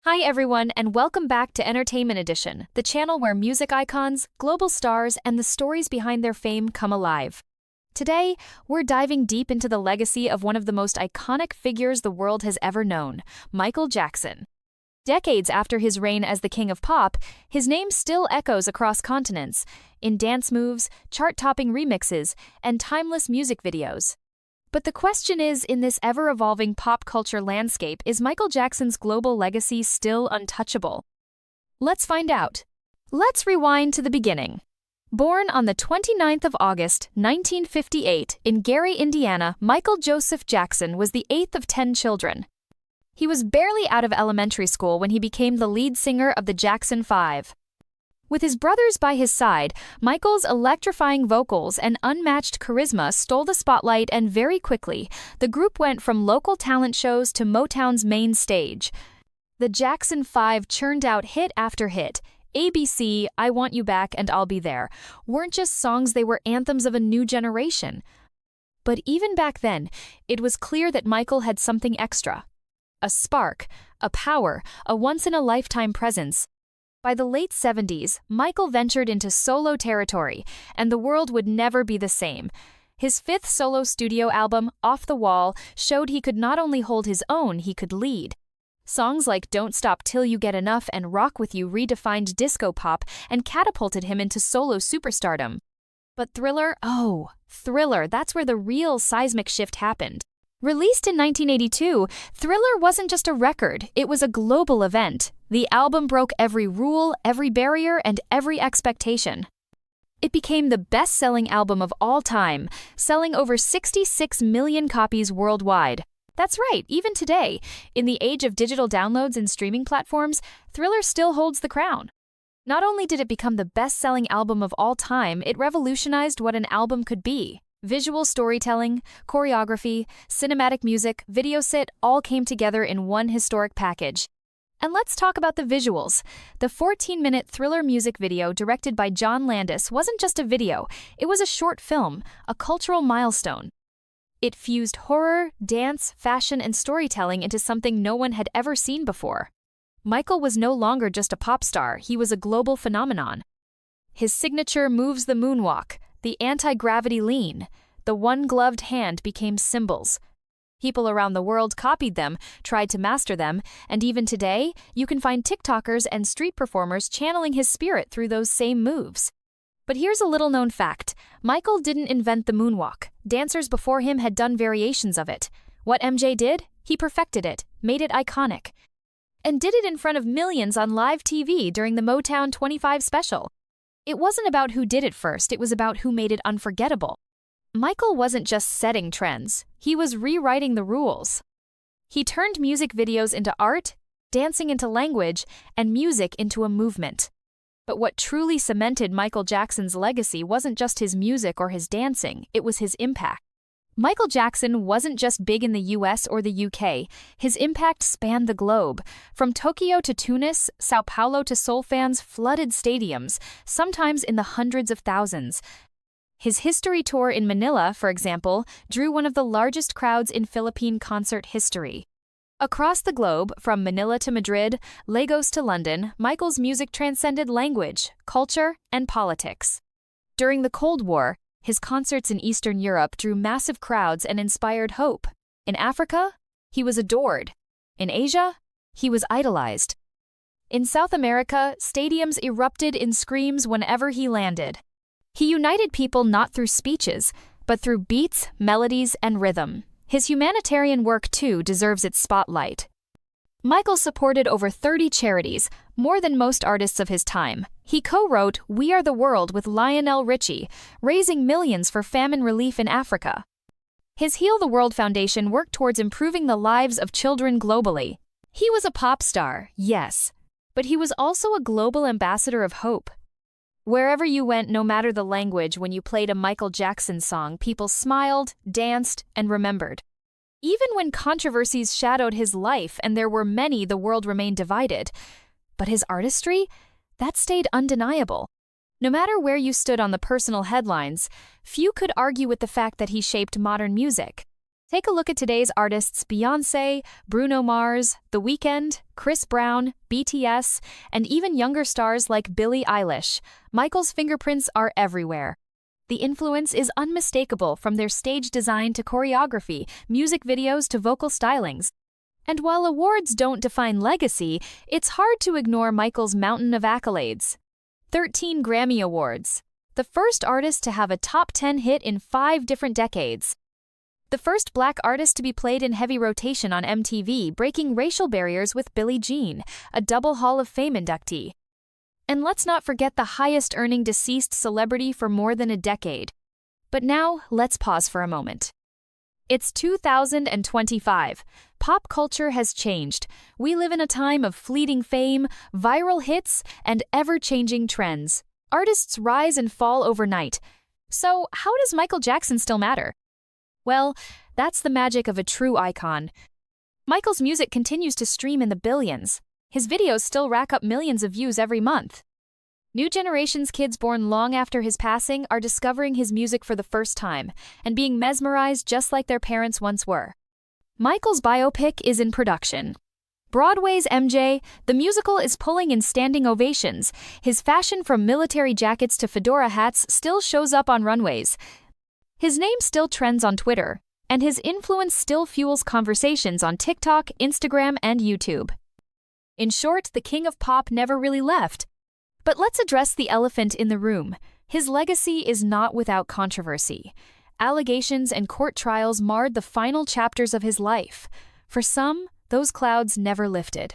Hi everyone, and welcome back to Entertainment Edition, the channel where music icons, global stars, and the stories behind their fame come alive. Today, we're diving deep into the legacy of one of the most iconic figures the world has ever known, Michael Jackson. Decades after his reign as the king of pop, his name still echoes across continents, in dance moves, chart-topping remixes, and timeless music videos. But the question is, in this ever-evolving pop culture landscape, is Michael Jackson's global legacy still untouchable? Let's find out. Let's rewind to the beginning. Born on the 29th of August, 1958, in Gary, Indiana, Michael Joseph Jackson was the eighth of 10 children. He was barely out of elementary school when he became the lead singer of the Jackson 5. With his brothers by his side, Michael's electrifying vocals and unmatched charisma stole the spotlight, and very quickly, the group went from local talent shows to Motown's main stage. The Jackson 5 churned out hit after hit. ABC, I Want You Back, and I'll Be There weren't just songs, they were anthems of a new generation. But even back then, it was clear that Michael had something extra. A spark, a power, a once-in-a-lifetime presence. By the late 70s, Michael ventured into solo territory, and the world would never be the same. His fifth solo studio album, Off the Wall, showed he could not only hold his own, he could lead. Songs like Don't Stop Till You Get Enough and Rock With You redefined disco pop and catapulted him into solo superstardom. But Thriller, that's where the real seismic shift happened. Released in 1982, Thriller wasn't just a record, it was a global event. The album broke every rule, every barrier, and every expectation. It became the best-selling album of all time, selling over 66 million copies worldwide. That's right, even today, in the age of digital downloads and streaming platforms, Thriller still holds the crown. Not only did it become the best-selling album of all time, it revolutionized what an album could be. Visual storytelling, choreography, cinematic music, video set all came together in one historic package. And let's talk about the visuals. The 14-minute Thriller music video directed by John Landis wasn't just a video, it was a short film, a cultural milestone. It fused horror, dance, fashion, and storytelling into something no one had ever seen before. Michael was no longer just a pop star, he was a global phenomenon. His signature moves, the moonwalk, the anti-gravity lean, the one-gloved hand became symbols. People around the world copied them, tried to master them, and even today, you can find TikTokers and street performers channeling his spirit through those same moves. But here's a little-known fact. Michael didn't invent the moonwalk. Dancers before him had done variations of it. What MJ did? He perfected it, made it iconic, and did it in front of millions on live TV during the Motown 25 special. It wasn't about who did it first, it was about who made it unforgettable. Michael wasn't just setting trends, he was rewriting the rules. He turned music videos into art, dancing into language, and music into a movement. But what truly cemented Michael Jackson's legacy wasn't just his music or his dancing, it was his impact. Michael Jackson wasn't just big in the US or the UK, his impact spanned the globe. From Tokyo to Tunis, Sao Paulo to Seoul, fans flooded stadiums, sometimes in the hundreds of thousands. His history tour in Manila, for example, drew one of the largest crowds in Philippine concert history. Across the globe, from Manila to Madrid, Lagos to London, Michael's music transcended language, culture, and politics. During the Cold War, his concerts in Eastern Europe drew massive crowds and inspired hope. In Africa, he was adored. In Asia, he was idolized. In South America, stadiums erupted in screams whenever he landed. He united people not through speeches, but through beats, melodies, and rhythm. His humanitarian work, too, deserves its spotlight. Michael supported over 30 charities, more than most artists of his time. He co-wrote We Are the World with Lionel Richie, raising millions for famine relief in Africa. His Heal the World Foundation worked towards improving the lives of children globally. He was a pop star, yes, but he was also a global ambassador of hope. Wherever you went, no matter the language, when you played a Michael Jackson song, people smiled, danced, and remembered. Even when controversies shadowed his life, and there were many, the world remained divided. But his artistry? That stayed undeniable. No matter where you stood on the personal headlines, few could argue with the fact that he shaped modern music. Take a look at today's artists: Beyoncé, Bruno Mars, The Weeknd, Chris Brown, BTS, and even younger stars like Billie Eilish. Michael's fingerprints are everywhere. The influence is unmistakable, from their stage design to choreography, music videos to vocal stylings. And while awards don't define legacy, it's hard to ignore Michael's mountain of accolades. 13 Grammy Awards. The first artist to have a top 10 hit in 5 different decades. The first Black artist to be played in heavy rotation on MTV, breaking racial barriers with Billie Jean, a double Hall of Fame inductee. And let's not forget the highest-earning deceased celebrity for more than a decade. But now, let's pause for a moment. It's 2025. Pop culture has changed. We live in a time of fleeting fame, viral hits, and ever-changing trends. Artists rise and fall overnight. So, how does Michael Jackson still matter? Well, that's the magic of a true icon. Michael's music continues to stream in the billions. His videos still rack up millions of views every month. New generations' kids born long after his passing are discovering his music for the first time and being mesmerized just like their parents once were. Michael's biopic is in production. Broadway's MJ, the musical, is pulling in standing ovations. His fashion, from military jackets to fedora hats, still shows up on runways. His name still trends on Twitter, and his influence still fuels conversations on TikTok, Instagram, and YouTube. In short, the king of pop never really left. But let's address the elephant in the room. His legacy is not without controversy. Allegations and court trials marred the final chapters of his life. For some, those clouds never lifted.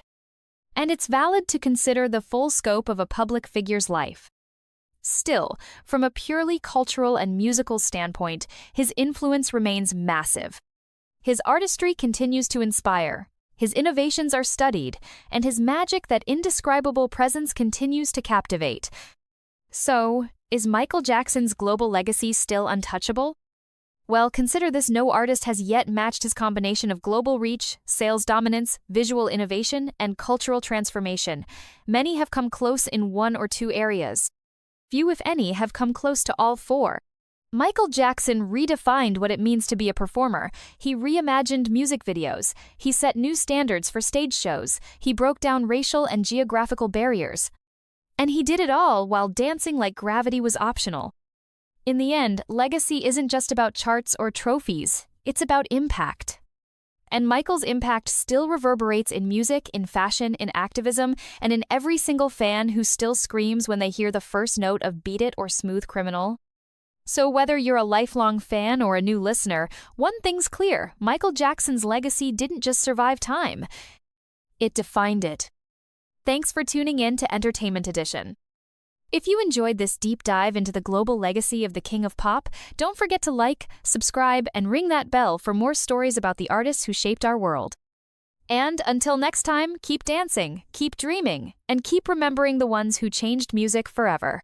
And it's valid to consider the full scope of a public figure's life. Still, from a purely cultural and musical standpoint, his influence remains massive. His artistry continues to inspire, his innovations are studied, and his magic, that indescribable presence, continues to captivate. So, is Michael Jackson's global legacy still untouchable? Well, consider this: no artist has yet matched his combination of global reach, sales dominance, visual innovation, and cultural transformation. Many have come close in one or two areas. Few, if any, have come close to all four. Michael Jackson redefined what it means to be a performer. He reimagined music videos. He set new standards for stage shows. He broke down racial and geographical barriers. And he did it all while dancing like gravity was optional. In the end, legacy isn't just about charts or trophies. It's about impact. And Michael's impact still reverberates in music, in fashion, in activism, and in every single fan who still screams when they hear the first note of Beat It or Smooth Criminal. So whether you're a lifelong fan or a new listener, one thing's clear: Michael Jackson's legacy didn't just survive time. It defined it. Thanks for tuning in to Entertainment Edition. If you enjoyed this deep dive into the global legacy of the King of Pop, don't forget to like, subscribe, and ring that bell for more stories about the artists who shaped our world. And until next time, keep dancing, keep dreaming, and keep remembering the ones who changed music forever.